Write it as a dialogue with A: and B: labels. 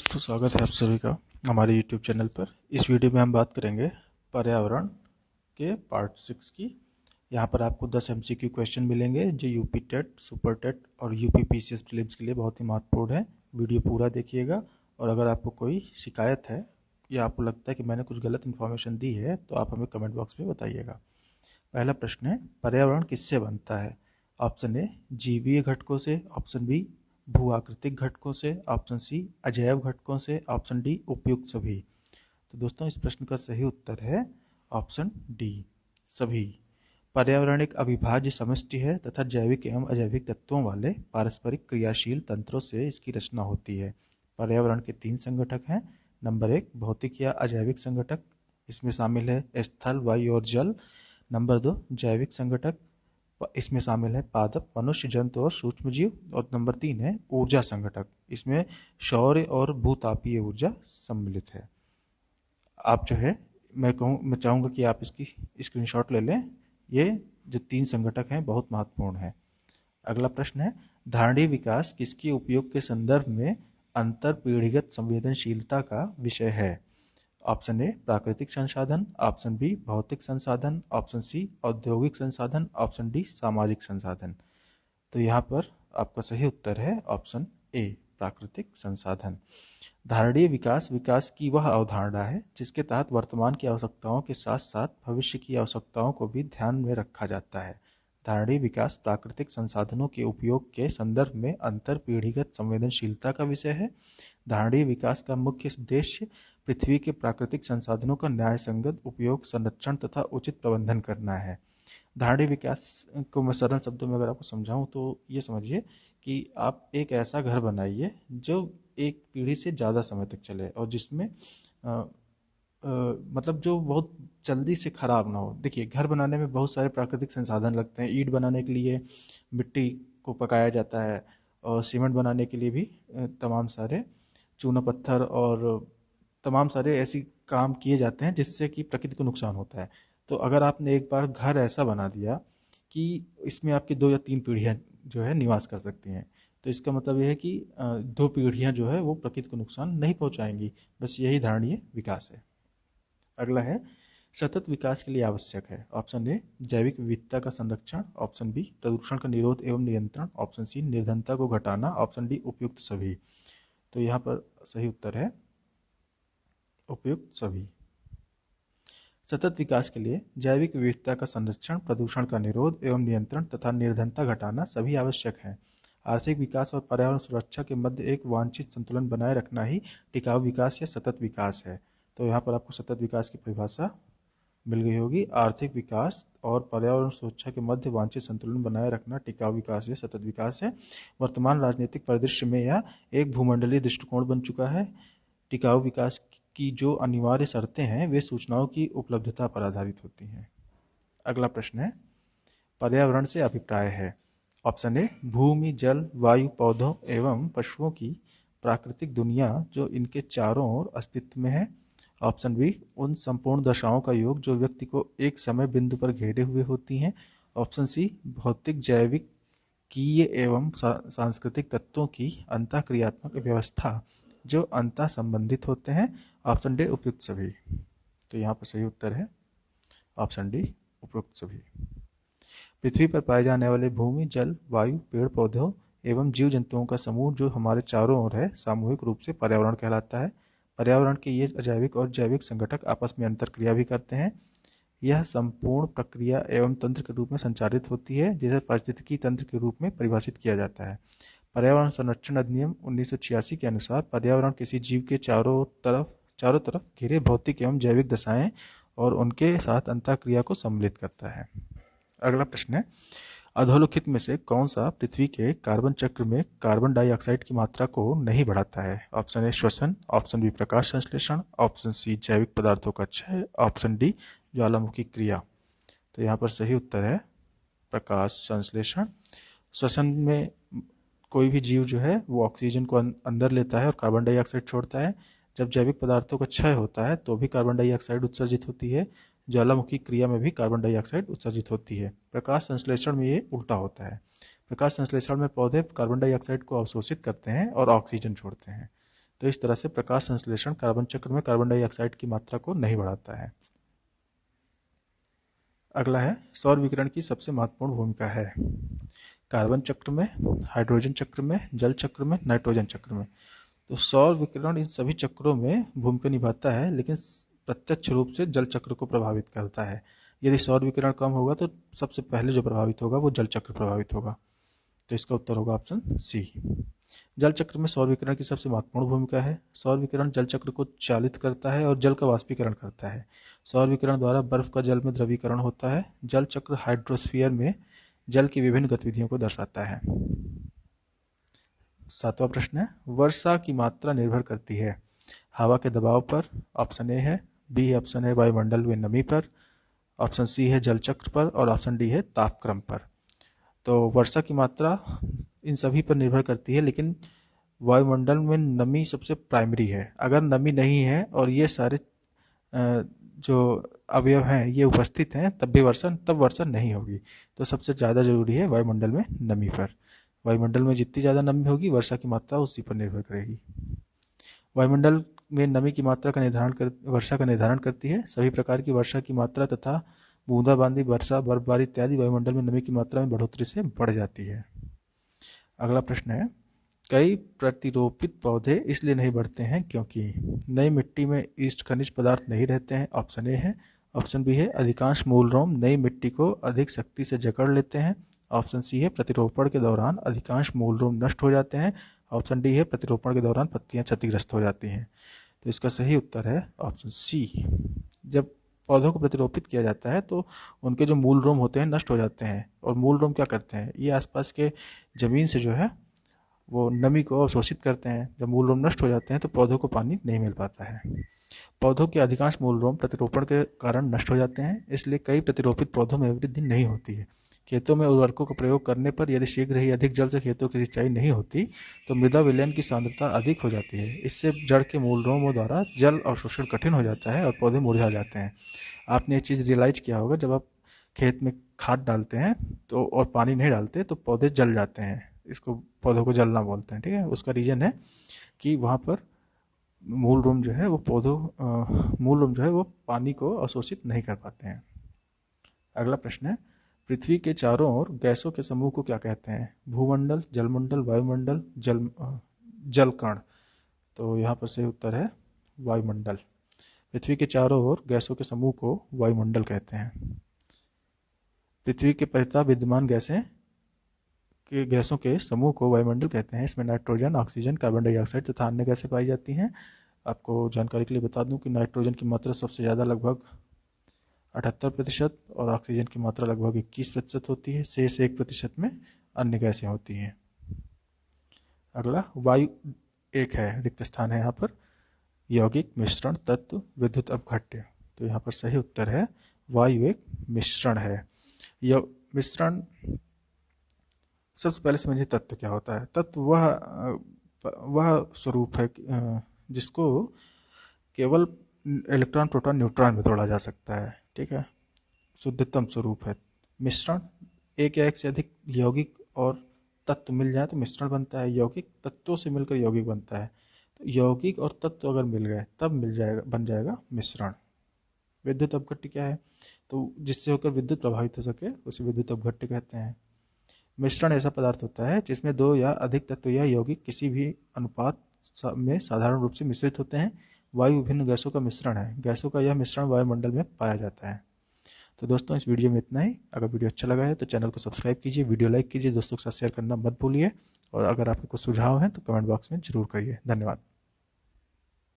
A: तो स्वागत है आप सभी का हमारे YouTube चैनल पर। इस वीडियो में हम बात करेंगे पर्यावरण के पार्ट 6 की। यहाँ पर आपको 10 MCQ क्वेश्चन मिलेंगे जो यूपी टेट, सुपर टेट और यूपी पीसीएस प्रीलिम्स के लिए बहुत ही महत्वपूर्ण है। वीडियो पूरा देखिएगा और अगर आपको कोई शिकायत है या आपको लगता है कि मैंने कुछ गलत इन्फॉर्मेशन दी है तो आप हमें कमेंट बॉक्स में बताइएगा। पहला प्रश्न है, पर्यावरण किससे बनता है? ऑप्शन ए जीवीय घटकों से, ऑप्शन बी भू आकृतिक घटकों से, ऑप्शन सी अजैव घटकों से, ऑप्शन डी उपयुक्त सभी। तो दोस्तों इस प्रश्न का सही उत्तर है ऑप्शन डी, सभी। पर्यावरण एक अविभाज्य समष्टि है तथा जैविक एवं अजैविक तत्वों वाले पारस्परिक क्रियाशील तंत्रों से इसकी रचना होती है। पर्यावरण के 3 संगठक हैं। नंबर 1 भौतिक या अजैविक संगठक, इसमें शामिल है स्थल, वायु और जल। नंबर 2 जैविक संगठक, इसमें शामिल है पादप, मनुष्य, जंतु और सूक्ष्म जीव। और नंबर 3 है ऊर्जा संगठक, इसमें सौर और भूतापीय ऊर्जा सम्मिलित है। आप जो है मैं चाहूंगा कि आप इसकी स्क्रीनशॉट ले लें। ये जो 3 संगठक हैं बहुत महत्वपूर्ण है। अगला प्रश्न है, धारणीय विकास किसके उपयोग के संदर्भ में अंतर पीढ़ीगत संवेदनशीलता का विषय है? ऑप्शन ए प्राकृतिक संसाधन, ऑप्शन बी भौतिक संसाधन, ऑप्शन सी औद्योगिक संसाधन, ऑप्शन डी सामाजिक संसाधन। तो यहाँ पर आपका सही उत्तर है ऑप्शन ए प्राकृतिक संसाधन। धारणीय विकास विकास की वह अवधारणा है जिसके तहत वर्तमान की आवश्यकताओं के साथ साथ भविष्य की आवश्यकताओं को भी ध्यान में रखा जाता है। धारणीय विकास प्राकृतिक संसाधनों के उपयोग के संदर्भ में अंतर पीढ़ीगत संवेदनशीलता का विषय है। धारणीय विकास का मुख्य उद्देश्य पृथ्वी के प्राकृतिक संसाधनों का न्यायसंगत उपयोग, संरक्षण तथा उचित प्रबंधन करना है। धारणीय विकास को मैं सरल शब्दों में अगर आपको समझाऊं तो ये समझिए कि आप एक ऐसा घर बनाइए जो एक पीढ़ी से ज़्यादा समय तक चले और जिसमें मतलब जो बहुत जल्दी से खराब ना हो। देखिए घर बनाने में बहुत सारे प्राकृतिक संसाधन लगते हैं। ईंट बनाने के लिए मिट्टी को पकाया जाता है और सीमेंट बनाने के लिए भी तमाम सारे चूना पत्थर और तमाम सारे ऐसी काम किए जाते हैं जिससे कि प्रकृति को नुकसान होता है। तो अगर आपने एक बार घर ऐसा बना दिया कि इसमें आपकी 2 या 3 पीढ़ियां जो है निवास कर सकती हैं, तो इसका मतलब यह है कि 2 पीढ़ियां जो है वो प्रकृति को नुकसान नहीं पहुंचाएंगी। बस यही धारणीय विकास है। अगला है, सतत विकास के लिए आवश्यक है। ऑप्शन ए जैविक विविधता का संरक्षण, ऑप्शन बी प्रदूषण का निरोध एवं नियंत्रण, ऑप्शन सी निर्धनता को घटाना, ऑप्शन डी उपयुक्त सभी। तो यहाँ पर सही उत्तर है उपयुक्त सभी। सतत विकास के लिए जैविक विविधता का संरक्षण, प्रदूषण का निरोध एवं नियंत्रण तथा निर्धनता घटाना सभी आवश्यक है। आर्थिक विकास और पर्यावरण सुरक्षा के मध्य एक वांछित संतुलन बनाए रखना ही टिकाऊ विकास या सतत विकास है। तो यहाँ पर आपको सतत विकास की परिभाषा मिल गई होगी। आर्थिक विकास और पर्यावरण सुरक्षा के मध्य वांछित संतुलन बनाए रखना टिकाऊ विकास या सतत विकास है। वर्तमान राजनीतिक परिदृश्य में यह एक भूमंडलीय दृष्टिकोण बन चुका है। टिकाऊ विकास की जो अनिवार्य शर्तें हैं वे सूचनाओं की उपलब्धता पर आधारित होती हैं। अगला प्रश्न है, पर्यावरण से अभिप्राय है। ऑप्शन ए भूमि, जल, वायु, पौधों एवं पशुओं की प्राकृतिक दुनिया जो इनके चारों ओर अस्तित्व में है। ऑप्शन बी उन संपूर्ण दशाओं का योग जो व्यक्ति को एक समय बिंदु पर घेरे हुए होती हैं। ऑप्शन सी भौतिक, जैविक, कीय एवं सांस्कृतिक तत्वों की अंतःक्रियात्मक व्यवस्था जो अंतः संबंधित होते हैं। ऑप्शन डी उपयुक्त सभी। तो यहाँ पर सही उत्तर है ऑप्शन डी उपयुक्त सभी। पृथ्वी पर पाए जाने वाले भूमि, जल, वायु, पेड़ पौधों एवं जीव जंतुओं का समूह जो हमारे चारों ओर है सामूहिक रूप से पर्यावरण कहलाता है। पर्यावरण के ये अजैविक और जैविक संगठक आपस में अंतरक्रिया भी करते हैं। यह संपूर्ण प्रक्रिया एवं तंत्र के रूप में संचालित होती है जिसे पारिस्थितिकी तंत्र के रूप में परिभाषित किया जाता है। पर्यावरण संरक्षण अधिनियम 1986 के अनुसार पर्यावरण किसी जीव के चारों तरफ घिरे भौतिक एवं जैविक दशाएं और उनके साथ अंतःक्रिया को सम्मिलित करता है। अगला प्रश्न है, अधोलिखित में से कौन सा पृथ्वी के कार्बन चक्र में कार्बन डाइऑक्साइड की मात्रा को नहीं बढ़ाता है? ऑप्शन ए श्वसन, ऑप्शन बी प्रकाश संश्लेषण, ऑप्शन सी जैविक पदार्थों का क्षय, ऑप्शन डी ज्वालामुखी क्रिया। तो यहाँ पर सही उत्तर है प्रकाश संश्लेषण। श्वसन में कोई भी जीव जो है वो ऑक्सीजन को अंदर लेता है और कार्बन डाइऑक्साइड छोड़ता है। जब जैविक पदार्थों का क्षय होता है तो भी कार्बन डाइऑक्साइड उत्सर्जित होती है। ज्वालामुखी क्रिया में भी कार्बन डाइऑक्साइड उत्सर्जित होती है। प्रकाश संश्लेषण में ये उल्टा होता है। प्रकाश संश्लेषण में पौधे कार्बन डाइऑक्साइड को अवशोषित करते हैं और ऑक्सीजन छोड़ते हैं। तो इस तरह से प्रकाश संश्लेषण कार्बन चक्र में कार्बन डाइऑक्साइड की मात्रा को नहीं बढ़ाता है। अगला है सौर विकिरण की सबसे महत्वपूर्ण भूमिका है। कार्बन चक्र में, हाइड्रोजन चक्र में, जल चक्र में, नाइट्रोजन चक्र में। तो सौर विकिरण इन सभी चक्रों में भूमिका निभाता है, लेकिन प्रत्यक्ष रूप से जल चक्र को प्रभावित करता है। यदि सौर विकिरण कम होगा तो सबसे पहले जो प्रभावित होगा वो जल चक्र प्रभावित होगा। तो इसका उत्तर होगा ऑप्शन सी। जल चक्र में सौर विकिरण की सबसे महत्वपूर्ण भूमिका है। सौर विकिरण जल चक्र को चालित करता है और जल का वाष्पीकरण करता है। सौर विकिरण द्वारा बर्फ का जल में द्रवीकरण होता है। जल चक्र हाइड्रोस्फीयर में जल की विभिन्न गतिविधियों को दर्शाता है। 7वां प्रश्न है, वर्षा की मात्रा निर्भर करती है हवा के दबाव पर। ऑप्शन ए है, बी ऑप्शन है वायुमंडल में नमी पर, ऑप्शन सी है जल चक्र पर और ऑप्शन डी है तापक्रम पर। तो वर्षा की मात्रा इन सभी पर निर्भर करती है, लेकिन वायुमंडल में नमी सबसे प्राइमरी है। अगर नमी नहीं है और ये सारे जो अवयव हैं ये उपस्थित हैं तब वर्षा नहीं होगी। तो सबसे ज़्यादा जरूरी है वायुमंडल में नमी पर। वायुमंडल में जितनी ज़्यादा नमी होगी वर्षा की मात्रा उसी पर निर्भर करेगी। वायुमंडल में नमी की मात्रा का वर्षा का निर्धारण करती है। सभी प्रकार की वर्षा की मात्रा तथा बूंदाबांदी, वर्षा, बर्फबारी इत्यादि वायुमंडल में नमी की मात्रा में बढ़ोतरी से बढ़ जाती है। अगला प्रश्न है, कई प्रतिरोपित पौधे इसलिए नहीं बढ़ते हैं क्योंकि नई मिट्टी में ईस्ट खनिज पदार्थ नहीं रहते हैं। ऑप्शन ए है। ऑप्शन बी है, अधिकांश मूलरोम नई मिट्टी को अधिक शक्ति से जकड़ लेते हैं। ऑप्शन सी है, प्रतिरोपण के दौरान अधिकांश मूलरोम नष्ट हो जाते हैं। ऑप्शन डी है, प्रतिरोपण के दौरान पत्तियां क्षतिग्रस्त हो जाती हैं। तो इसका सही उत्तर है ऑप्शन सी। जब पौधों को प्रतिरोपित किया जाता है तो उनके जो मूल रोम होते हैं नष्ट हो जाते हैं। और मूल रोम क्या करते हैं, ये आसपास के जमीन से जो है वो नमी को अवशोषित करते हैं। जब मूल रोम नष्ट हो जाते हैं तो पौधों को पानी नहीं मिल पाता है। पौधों के अधिकांश मूल रोम प्रतिरोपण के कारण नष्ट हो जाते हैं, इसलिए कई प्रतिरोपित पौधों में वृद्धि नहीं होती है। खेतों में उर्वरकों का प्रयोग करने पर यदि शीघ्र ही अधिक जल से खेतों की सिंचाई नहीं होती तो मृदा विलयन की सांद्रता अधिक हो जाती है। इससे जड़ के मूल रोमों द्वारा जल अवशोषण कठिन हो जाता है और पौधे मुरझा जाते हैं। आपने ये चीज़ रियलाइज किया होगा, जब आप खेत में खाद डालते हैं तो और पानी नहीं डालते तो पौधे जल जाते हैं। इसको पौधों को जलना बोलते हैं। ठीक है, उसका रीजन है कि वहाँ पर मूल रोम जो है वो पानी को अवशोषित नहीं कर पाते हैं। अगला प्रश्न है, पृथ्वी के चारों ओर गैसों के समूह को क्या कहते हैं? भूमंडल, जलमंडल, वायुमंडल, जलकण। तो यहाँ पर सही उत्तर है वायुमंडल। पृथ्वी के चारों ओर गैसों के समूह को वायुमंडल कहते हैं। पृथ्वी के परितः विद्यमान गैसों के समूह को वायुमंडल कहते हैं। इसमें नाइट्रोजन, ऑक्सीजन, कार्बन डाइऑक्साइड तथा अन्य गैसें पाई जाती हैं। आपको जानकारी के लिए बता दूं कि नाइट्रोजन की मात्रा सबसे ज़्यादा लगभग 78% और ऑक्सीजन की मात्रा लगभग 21% होती है। शेष 1% में अन्य गैसें होती हैं। अगला वायु एक है, रिक्त स्थान है यहाँ पर। यौगिक, मिश्रण, तत्व, विद्युत अपघट्य। तो यहाँ पर सही उत्तर है वायु एक मिश्रण है। मिश्रण, सबसे पहले समझिए तत्व क्या होता है। तत्व वह स्वरूप है जिसको केवल इलेक्ट्रॉन, प्रोटॉन, न्यूट्रॉन में तोड़ा जा सकता है। ठीक है, शुद्धतम स्वरूप है। मिश्रण, एक या एक से अधिक यौगिक और तत्व मिल जाए तो मिश्रण बनता है। यौगिक तत्वों से मिलकर यौगिक बनता है। तो यौगिक और तत्व अगर मिल गए तब बन जाएगा मिश्रण। विद्युत अपघट्य क्या है? तो जिससे होकर विद्युत प्रभावित हो सके उसे विद्युत अपघट्य कहते हैं। मिश्रण ऐसा पदार्थ होता है जिसमें दो या अधिक तत्व या यौगिक किसी भी अनुपात में साधारण रूप से मिश्रित होते हैं। वायु विभिन्न गैसों का मिश्रण है। गैसों का यह मिश्रण वायुमंडल में पाया जाता है। तो दोस्तों, इस वीडियो में इतना ही। अगर वीडियो अच्छा लगा है तो चैनल को सब्सक्राइब कीजिए, वीडियो लाइक कीजिए, दोस्तों के साथ शेयर करना मत भूलिए। और अगर आपके कुछ सुझाव हैं तो कमेंट बॉक्स में जरूर करिए। धन्यवाद।